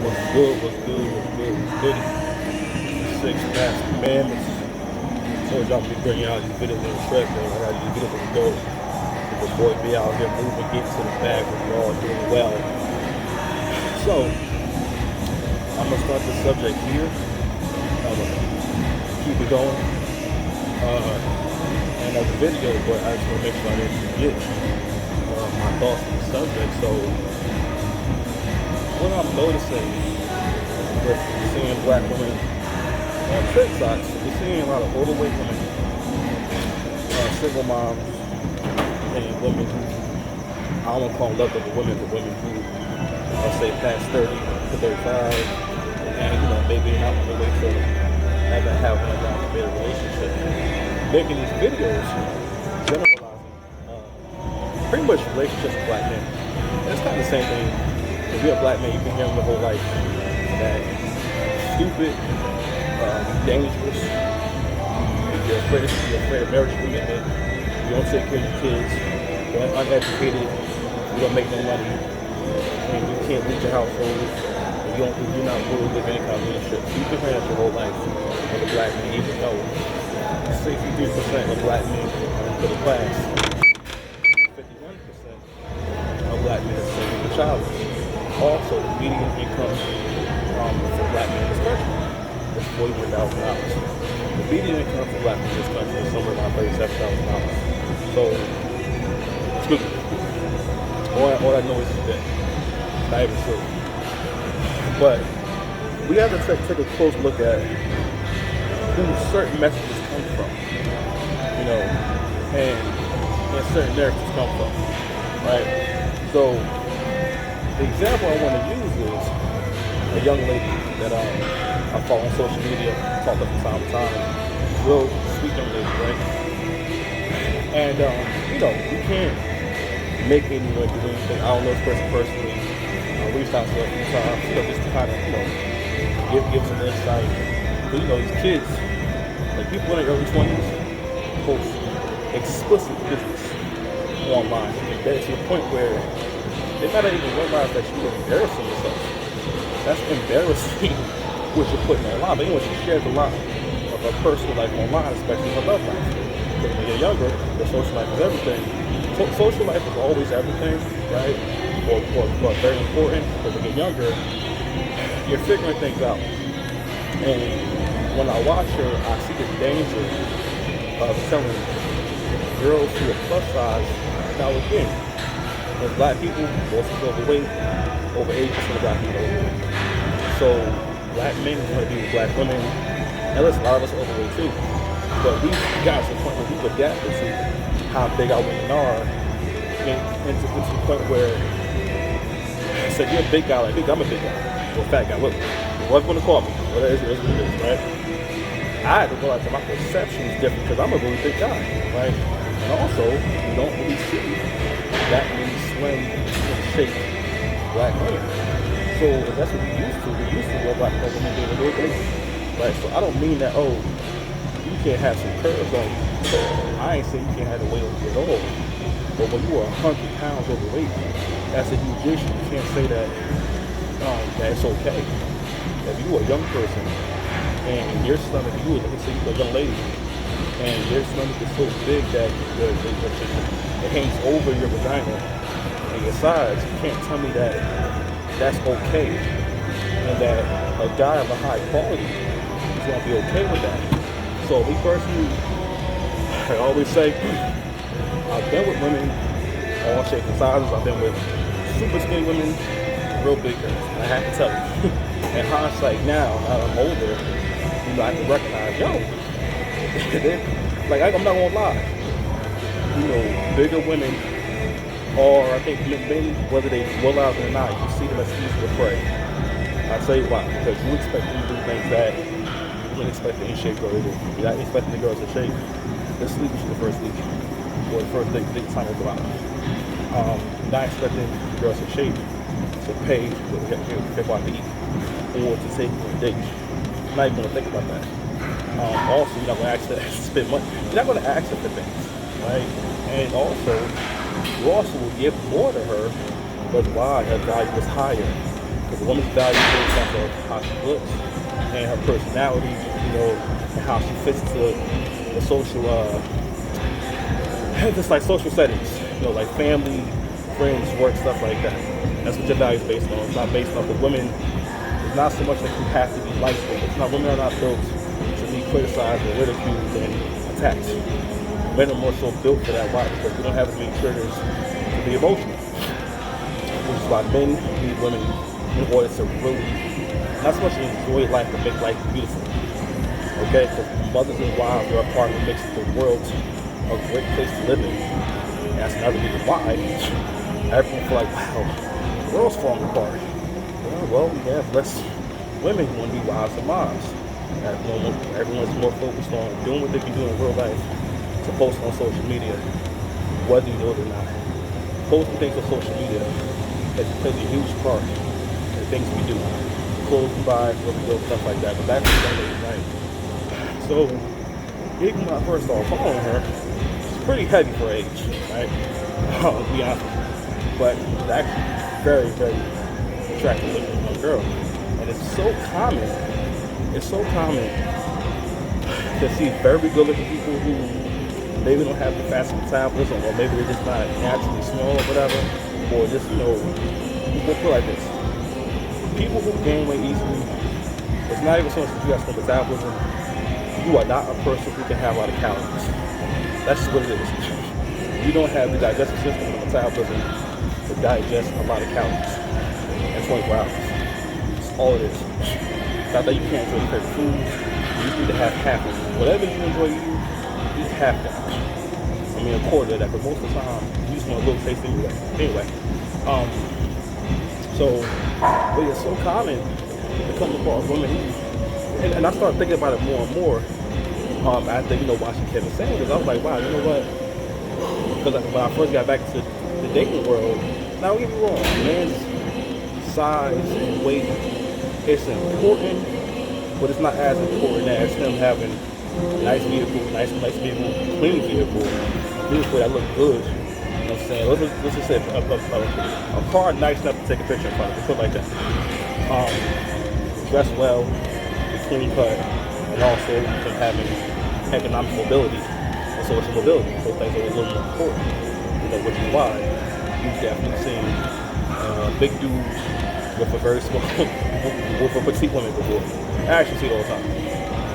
What's good, what's good, what's good, what's good. Six Master Commandments. Told y'all I'm be bringing out these videos on the track, man. I got these videos on the go. This boy be out here moving, getting to the bag, and we're all doing well. So, I'm gonna start the subject here. I'm gonna keep it going. And the video, but I just wanna make sure I didn't forget my thoughts on the subject. So, what I'm noticing with seeing black women on TikTok, we're seeing a lot of overweight women, single moms, and women who, I don't want to call them leftover women, but women who, let's say, past 30 to 35, and, maybe not on the way to having a long-committed relationship, making these videos generalizing pretty much relationships with black men. And it's kind of the same thing. If you're a black man, you've been hearing your whole life that stupid, dangerous, you're afraid of marriage commitment, you don't take care of your kids, you're uneducated, you don't make no money, and you can't lead your household, and you're not willing to live any kind of leadership. So you've been hearing that your whole life as a black man, even though 63% of black men are in middle class, 51% of black men are single and childless. Also, the median income for black men in this country is $41,000. The median income for black men in this country is somewhere around $37,000. So, excuse me, all that noise is dead. It's not even true. But we have to take a close look at who certain messages come from, and certain narratives come from, right? So, the example I want to use is a young lady that I follow on social media, talk to from time to time. Real sweet young lady, right? And, we can't make anyone do anything. I don't know this person personally. I reached out to her a few times, just to kind of, give some insight. But, these kids, like people in their early 20s, post explicit business online. And to the point where they might not even realize that you're embarrassing yourself. That's embarrassing what you're putting online. But anyway, she shares a lot of her personal life online, especially her love life. Because when you're younger, your social life is everything. Social life is always everything, right? Or very important. But when you're younger, you're figuring things out. And when I watch her, I see the danger of telling girls who are plus size. Now again, as black people, most of us overweight, over 80% of black people are overweight. So black men want to be with black women, and listen, a lot of us are overweight too. But we got to the point where we've adapted to how big our women are, and to the point where, so you're a big guy, like I'm a big guy, or a fat guy, what's going to call me? Well, that is what it is, right? I had to realize that my perception is different because I'm a really big guy, right? And also, you don't really see that many slim, shaped black women. So if that's what we used to wear black women being a little big, right? So I don't mean that, you can't have some curves on you. So I ain't saying you can't have the weight on you at all. But when you are 100 pounds overweight, that's a huge issue. You can't say that it's okay. If you are a young person and your stomach, let's say you're a young lady, and your stomach is so big that it hangs over your vagina and your sides, you can't tell me that that's okay, and that a guy of a high quality is going to be okay with that. So me personally, I always say, I've been with women all shapes and sizes. I've been with super skinny women, real big girls. I have to tell you, in hindsight now that I'm older, I can recognize, I'm not gonna lie, bigger women are, I think, men, whether they realize it or not, you see them as easy to prey. I'll tell you why, because you expect them to do things that you wouldn't expect any shape girl to do. You're not expecting the girls to shape. They're sleeping for the first week, or the first day time will go out. You're not expecting the girls to shape, to pay for what to eat, or to take you on a date. You're not even going to think about that. Also, you're not going to ask to spend money. You're not going to ask her for things, right? And also, you also will give more to her, but why her value is higher. Because a woman's value is based off of how she looks and her personality, and how she fits to the social, just like social settings, like family, friends, work, stuff like that. That's what your value is based on. It's not based off of women. It's not so much that you have to be liked. It's not, women are not built to be criticized or ridiculed and attacked. Men are more so built for that. Why? Because we don't have as many triggers to be emotional. Which is why men need women in order to really, not so much enjoy life, but make life beautiful. Okay? Because mothers and wives are a part that makes the world a great place to live in. And that's another reason why everyone feel like, wow, the world's falling apart. Well, we have less women who want to be wives and moms. Everyone's more focused on doing what they can do in real life to post on social media, whether you know it or not. Posting things on social media plays a huge part in the things we do. Clothes we buy, what we do, stuff like that. But back in the day, right? So, even when I first started following her, it's pretty heavy for her age, right? To be honest with you. But it's actually very, very attractive looking young girl. And it's so common to see very good looking people who maybe don't have the fast metabolism, or maybe they're just not naturally small or whatever, or just, we'll put it like this. People who gain weight easily, it's not even so much that you have some metabolism. You are not a person who can have a lot of calories. That's just what it is. You don't have the digestive system and the metabolism to digest a lot of calories in 24 hours. That's all it is. It's not that you can't enjoy your favorite food. You just need to have half of it. Whatever you enjoy eating, eat half that. I mean, a quarter of that, but most of the time, you just want a little taste anyway. But it's so common to come across women and I started thinking about it more and more after, watching Kevin Sanders. I was like, wow, you know what? Because when I first got back to the dating world, now don't get me wrong, men's size and weight, it's important, but it's not as important as him having a nice vehicle, clean vehicle that look good. You know what I'm saying? Let's just say a car nice enough to take a picture in front of it, put it like that. Dress well, clean cut, and also having economic mobility and social mobility. Those things are a little more important. Which is why you've definitely seen big dudes with a very small, with a petite woman before. I actually see it all the time.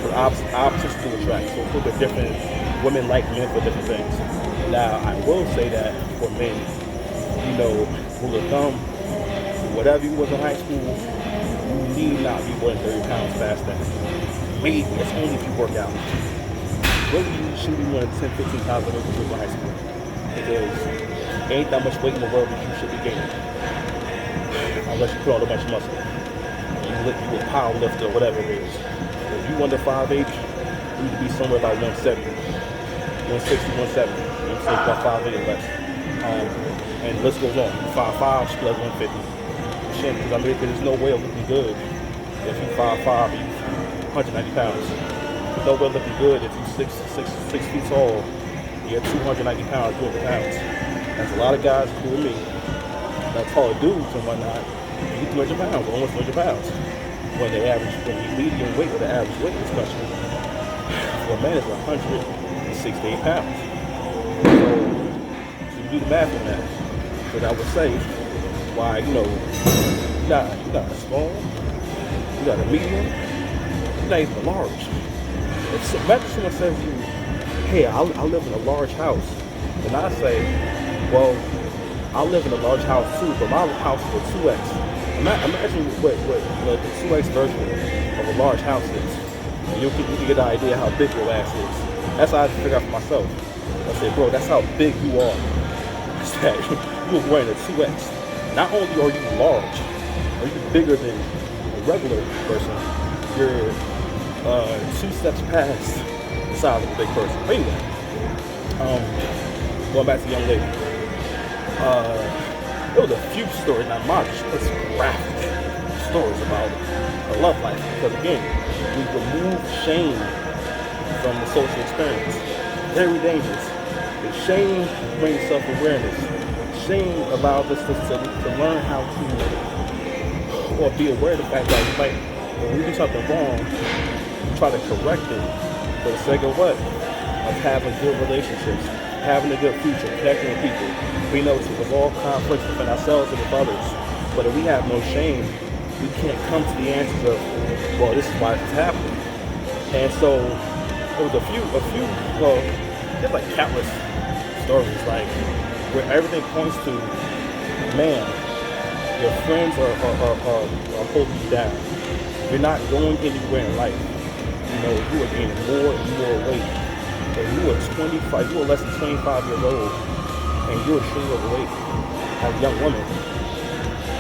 For opposites do attract. So it's a little bit different. Women like men for different things. Now, I will say that for men, rule of thumb, whatever you was in high school, you need not be more than 30 pounds past that. Maybe it's only if you work out. Really, you shouldn't be more than 10, 15 pounds of weight when you was in high school. Because there ain't that much weight in the world that you should be gaining. Unless you put on a bunch of muscle. You a power lifter or whatever it is. If you under 5'8", you need to be somewhere about 170. 160, 170. You know, about 5'8" or less. And the list goes on. 5'5", she plus 150. Because there's no way of looking good if you 5'5", you 190 pounds. There's no way of looking good if you 6 feet tall, you're 290 pounds, 200 pounds. That's a lot of guys, including me, that's taller dudes and whatnot, you 200 pounds, almost 200 pounds. When the median weight, or the average weight especially, for a man is 168 pounds. So you do the math on that. So I would say, why, you got a small, you got a medium, you're not even a large. Imagine someone says to you, hey, I live in a large house. And I say, well, I live in a large house too, but my house is a 2X. Imagine what the 2X version of a large house is. And you can get an idea how big your ass is. That's how I figure out for myself. I say, bro, that's how big you are. It's that you're wearing a 2X. Not only are you large, are you bigger than a regular person, you're 2 steps past the size of a big person. But anyway, going back to the young lady. There was a few stories, not much, but some graphic stories about her love life. Because again, we remove shame from the social experience. Very dangerous. The shame brings self-awareness. Shame allows us to learn how to or be aware of the fact that you might, when we do something wrong, try to correct it for the sake of what? Of having good relationships, having a good future, connecting with people. We know to resolve conflicts within ourselves and with others. But if we have no shame, we can't come to the answers of, well, this is why it's happening. And so there was a few, well, there's like countless stories, like where everything points to, man, your friends are holding you down. You're not going anywhere in life. You know, you are gaining more and more weight. And you are 25, you are less than 25 years old, and you're extremely overweight as a young woman.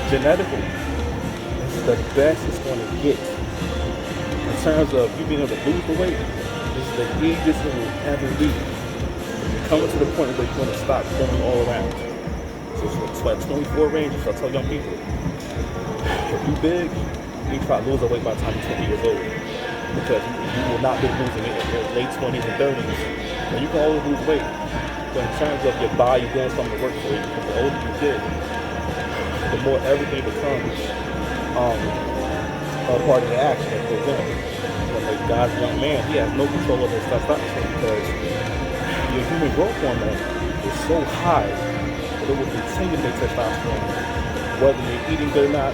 Genetically, it's the best it's going to get. In terms of you being able to lose the weight, this is the easiest it will ever be. You're coming to the point where you're going to stop going all around. So it's like 24 ranges. So I tell young people, if you're big, you try to lose the weight by the time you're 20 years old. Because you will not be losing it in your late 20s and 30s. And you can always lose weight. But in terms of your body doing something to work for you, because the older you get, the more everything becomes a part of the action that goes in. But like God's young man, he has no control over his testosterone because your human growth hormone is so high that it will continue to make testosterone. Whether you're eating good or not,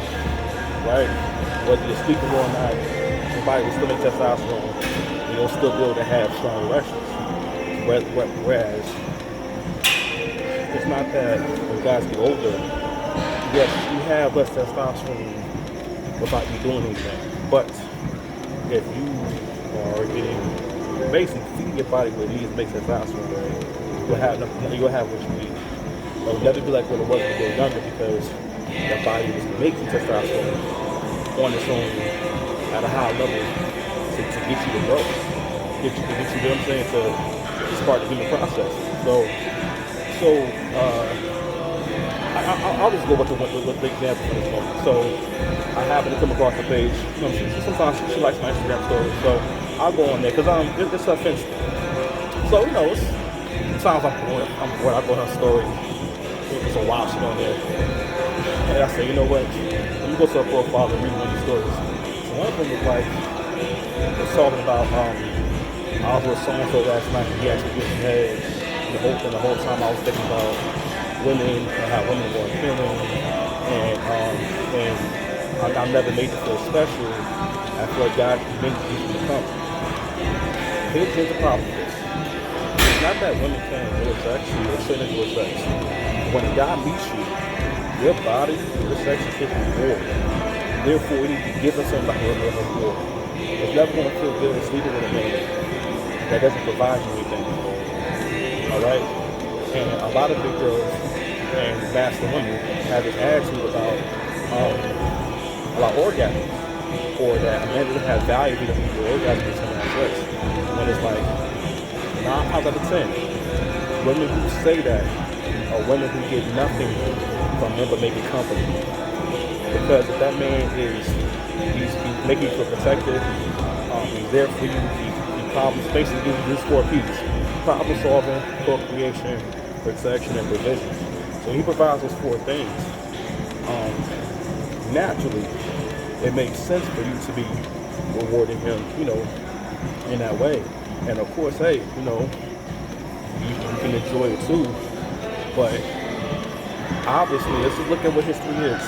right? Whether you're sleeping well or not, your body will still make testosterone. And you'll still be able to have strong erections. Whereas, it's not that when guys get older, yes, you have less testosterone without you doing anything. But if you are getting, basically feeding your body what it needs to make testosterone, you'll have what you need. It'll never be like what it was when you were younger because your body was making testosterone on its own at a high level to get you to grow. Get you, you know what I'm saying, to start the human process. I'll just go with the example for this moment. So I happen to come across the page. You know, sometimes she likes my Instagram stories, so I'll go on there because it's offensive. So you know, sometimes I'm bored. I go on her story. It's a wild shit on there, and I say, you know what? Let me go to her profile and read one of these stories. So one of them was like, it's talking about I was with so-and-so last night and he actually gets head. And the whole time I was thinking about women and how women were feeling and I never made it feel special. I feel like God meant me to come. Here's the problem with this. It's not that women can't enjoy sex or shouldn't enjoy sex. When God meets you, your body, your sex is supposed to be war. Therefore, you need to give us somebody a little war. It's never going to feel good sleeping with a man that doesn't provide you anything. Alright? And a lot of big girls and master women have this attitude about orgasms. Or that a man doesn't have value because he's an orgasm in someone has sex. When it's like 9 times out of 10, women who say that are women who get nothing from men but maybe company. Because if that man he's making you feel protected, he's there for you, basically gives you these 4 P's: problem solving, procreation, protection, and provision. So he provides those 4 things. Naturally, it makes sense for you to be rewarding him, you know, in that way. And of course, hey, you know, you can enjoy it too. But obviously, let's just look at what history is.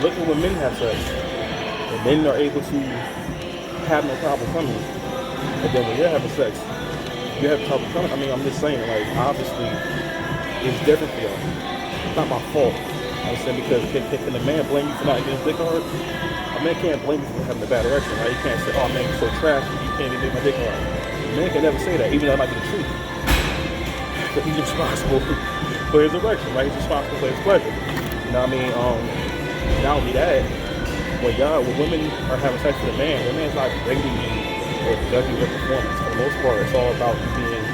Look at when men have sex, and men are able to have no problem coming. And then when you're having sex, you have trouble coming. I mean, I'm just saying, like, obviously, it's different for y'all. It's not my fault. I'm saying because can a man blame you for not getting his dick hard? A man can't blame you for having a bad erection, right? You can't say, oh man, you're so trash, you can't even make my dick hard. A man can never say that, even though that might be the truth. But he's responsible for his erection, right? He's responsible for his pleasure. You know what I mean? Not only that, when women are having sex with a man, the man's not rating you or judging your performance. For the most part, it's all about you being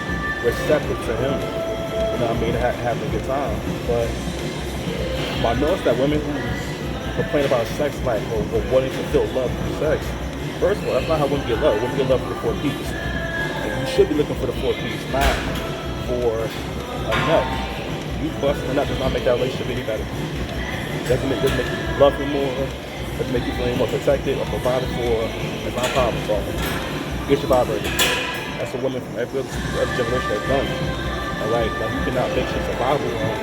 receptive to him. You know what I mean? Having a good time. But I noticed that women who complain about sex life or wanting to feel love through sex, first of all, that's not how women get love. Women get love for the 4 P's. And you should be looking for the 4 P's, not for a nut. You busting a nut does not make that relationship any better. doesn't make you love him more, doesn't make you feel any more protected or provided for, it's not problem solving. Get your vibrator. That's what women from every generation has done. Alright, like you cannot base your survival on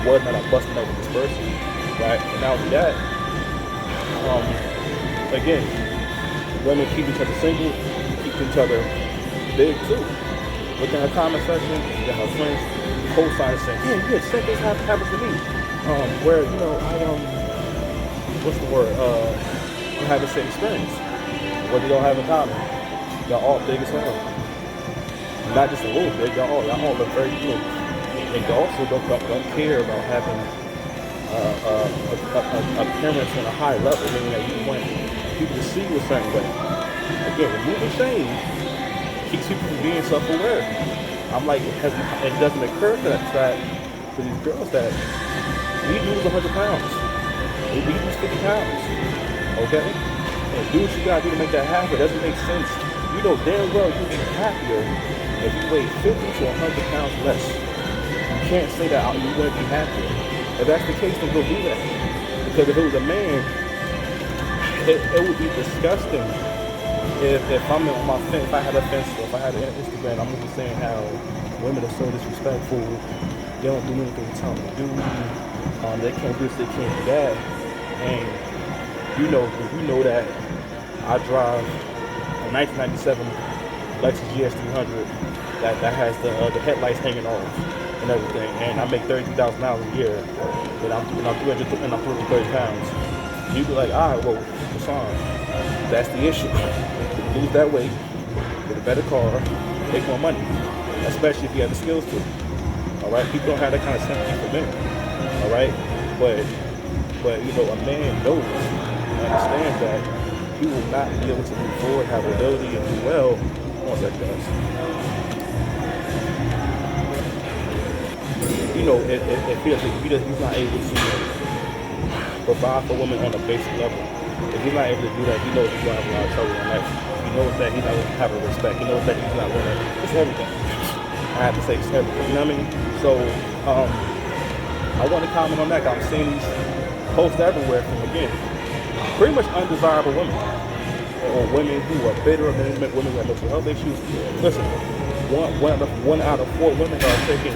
whether or not I'm busting up with this person. Right? And not only that, again, women keep each other single, keep each other big too. Look in her comment section, you got her friends co-sign saying, yeah, same thing happens to me. Where, you know, what's the word? You have the same experience. What you don't have in common. Y'all all big as hell. Not just a little bit, y'all all look very good. And y'all also don't care about having appearance on a high level, meaning that you want people to see you a certain way. Again, removing shame keeps people from being self-aware. I'm like, it doesn't occur to these girls that we lose 100 pounds. We lose 50 pounds. Okay? And do what you gotta do to make that happen. It doesn't make sense. You know damn well you'll be happier if you weigh 50 to 100 pounds less. You can't say that you wouldn't be happier. If that's the case, then go do that. Because if it was a man, it would be disgusting if I'm on my fence, if I had a fence, or if I had an Instagram, I'm gonna be saying how women are so disrespectful, they don't do anything we tell them to do, they can't do this, they can't do that. And you know that I drive a 1997 Lexus GS300 that has the headlights hanging off and everything, and I make $32,000 a year, and I'm 330 pounds. You'd be like, all right, well, Hassan, that's the issue. Lose that weight, get a better car, make more money, especially if you have the skills to. All right, people don't have that kind of sympathy for men. All right, but you know, a man knows and understands that he will not be able to move forward, have ability, and do well once that does. You know, it feels like he's not able to provide for women on a basic level. If he's not able to do that, he knows he's going to have a lot of trouble in life. He knows that he's not going to have a respect. He knows that he's not going to. It's everything. I have to say it's everything. You know what I mean? So, I want to comment on that. I'm seeing these posts everywhere from, again, pretty much undesirable women. Or women who are bitter, women who have mental health issues. Listen, one out of 4 women are taking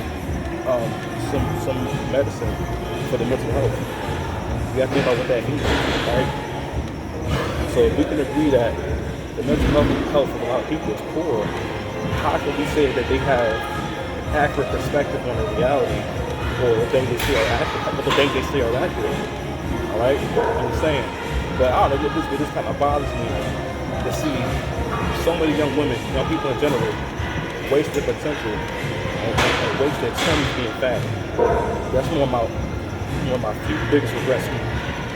some medicine for the mental health. You have to think about what that means, right? So if we can agree that the mental health of a lot of people is poor, how can we say that they have accurate perspective on the reality or the things they say are accurate? All right, I'm saying, but I don't know, this kind of bothers me to see so many young women, young people in general, waste their potential and waste their 20s being fat. That's one of my few biggest regrets.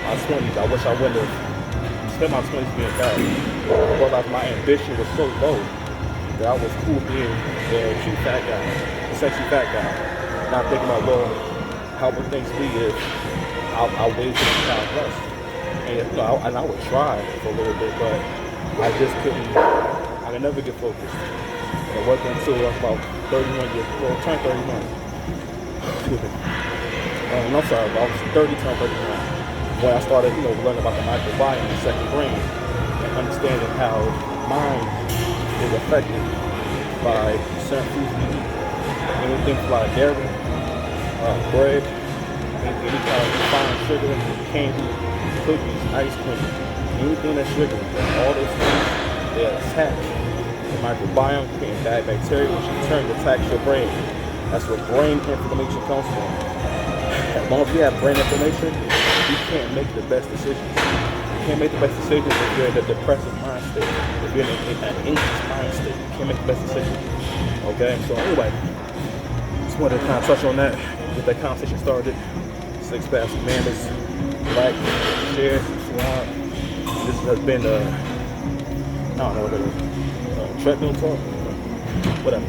My 20s, I wish I wouldn't have spent my 20s being fat. Because my ambition was so low that I was cool being the cute fat guy, the sexy fat guy. Not thinking about, well, how would things be if I weighed 50 pounds less? And I would try for a little bit, but I just couldn't. I could never get focused. And it wasn't until I was about 31 years old, turned 31. I'm sorry, I was 30, turned 31. When I started, learning about the microbiome in the second grade and understanding how mind is affected by certain foods we eat. Anything like dairy, bread, any kind of refined sugar, candy, cookies, ice cream, anything that's sugar, all those things, they attack the microbiome, creating bad bacteria, which in turn attacks your brain. That's where brain inflammation comes from. As long as you have brain inflammation, you can't make the best decisions. You can't make the best decisions if you're in a depressive mind state, if you're in an anxious mind state. You can't make the best decisions. Okay, so anyway, just wanted to kind of touch on that, get that conversation started. 6 Past Commandments, like, share, subscribe. This has been I don't know what it is, treadmill talk, whatever.